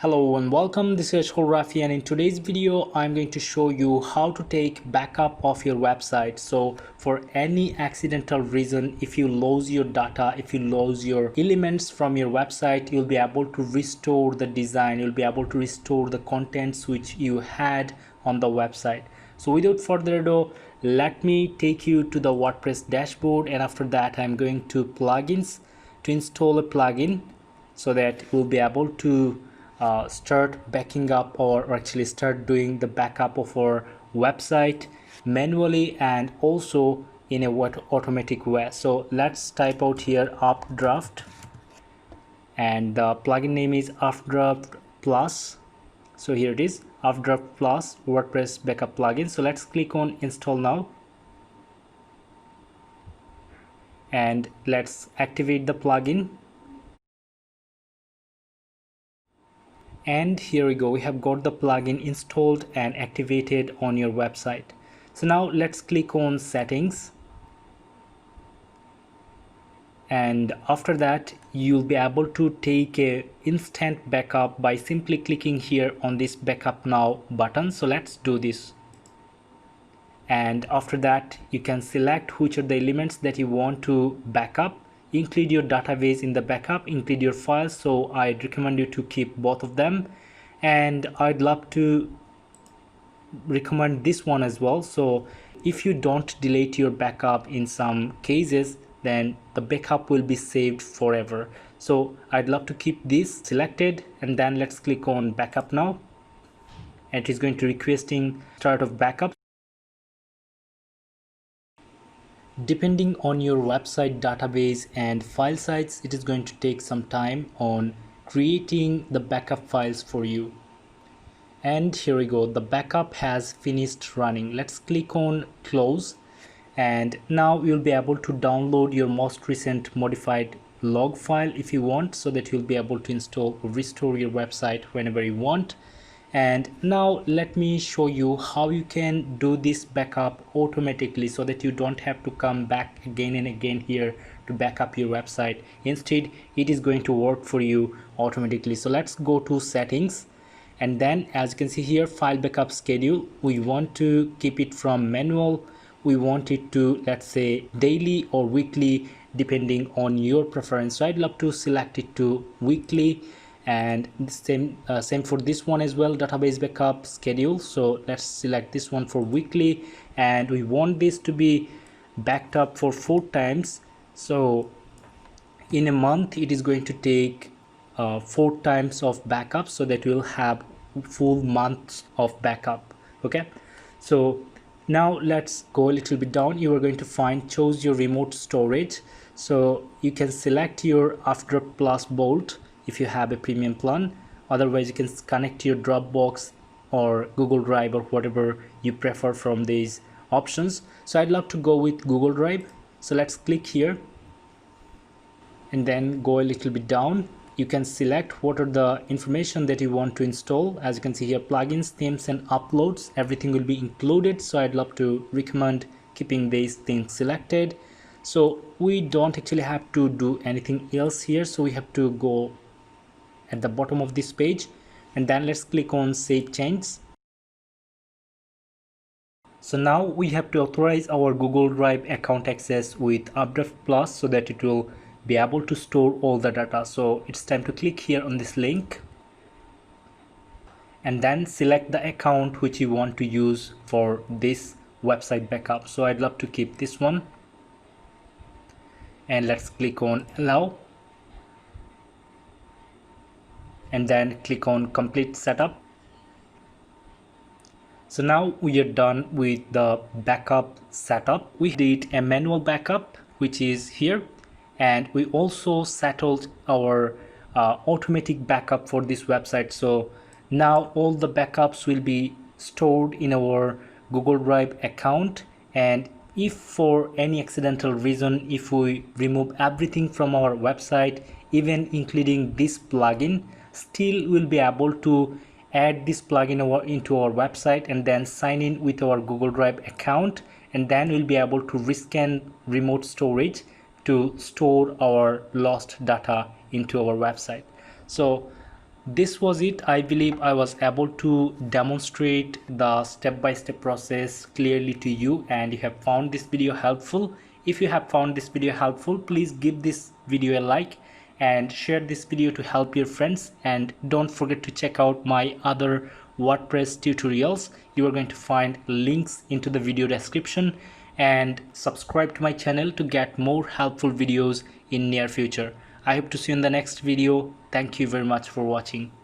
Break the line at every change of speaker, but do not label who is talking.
Hello and welcome, this is Rafi, and in today's video I'm going to show you how to take backup of your website. So for any accidental reason, if you lose your data, if you lose your elements from your website, you'll be able to restore the design, you'll be able to restore the contents which you had on the website. So without further ado, let me take you to the WordPress dashboard, and after that I'm going to plugins to install a plugin so that we'll be able to start backing up or actually start doing the backup of our website manually and also in a automatic way. So let's type out here Updraft, and the plugin name is UpdraftPlus. So here it is, UpdraftPlus WordPress backup plugin. So let's click on install now, and let's activate the plugin. And here we go, we have got the plugin installed and activated on your website. So now let's click on settings, and after that you'll be able to take a instant backup by simply clicking here on this backup now button. So let's do this, and after that you can select which are the elements that you want to backup. Include your database in the backup, include your files, so I'd recommend you to keep both of them, and I'd love to recommend this one as well. So if you don't delete your backup in some cases, then the backup will be saved forever. So I'd love to keep this selected, and then let's click on backup now, and it is going to requesting start of backup. Depending on your website database and file size, it is going to take some time on creating the backup files for you. And here we go, the backup has finished running. Let's click on close, and now you'll be able to download your most recent modified log file if you want, so that you'll be able to install or restore your website whenever you want. And now let me show you how you can do this backup automatically, so that you don't have to come back again and again here to back up your website. Instead, it is going to work for you automatically. So let's go to settings, and then as you can see here, file backup schedule, we want to keep it from manual. We want it to, let's say, daily or weekly depending on your preference. So I'd love to select it to weekly, and same for this one as well, database backup schedule. So let's select this one for weekly, and we want this to be backed up for 4 times. So in a month it is going to take 4 times of backup, so that we'll have full months of backup. Okay, so now let's go a little bit down. You are going to find choose your remote storage. So you can select your WordPress Bolt if you have a premium plan. Otherwise you can connect your Dropbox or Google Drive or whatever you prefer from these options. So I'd love to go with Google Drive. So let's click here, and then go a little bit down. You can select what are the information that you want to install. As you can see here, plugins, themes and uploads, everything will be included. So I'd love to recommend keeping these things selected. So we don't actually have to do anything else here, so we have to go at the bottom of this page, and then let's click on save changes. So now we have to authorize our Google Drive account access with UpdraftPlus, so that it will be able to store all the data. So it's time to click here on this link, and then select the account which you want to use for this website backup. So I'd love to keep this one, and let's click on allow, and then click on complete setup. So now we are done with the backup setup. We did a manual backup, which is here, and we also settled our automatic backup for this website. So now all the backups will be stored in our Google Drive account, and if for any accidental reason, if we remove everything from our website, even including this plugin, still we'll be able to add this plugin into our website and then sign in with our Google Drive account, and then we'll be able to rescan remote storage to store our lost data into our website. So This was it. I believe I was able to demonstrate the step-by-step process clearly to you, and you have found this video helpful. If you have found this video helpful, please give this video a like and share this video to help your friends, and don't forget to check out my other WordPress tutorials. You are going to find links into the video description, and subscribe to my channel to get more helpful videos in near future. I hope to see you in the next video. Thank you very much for watching.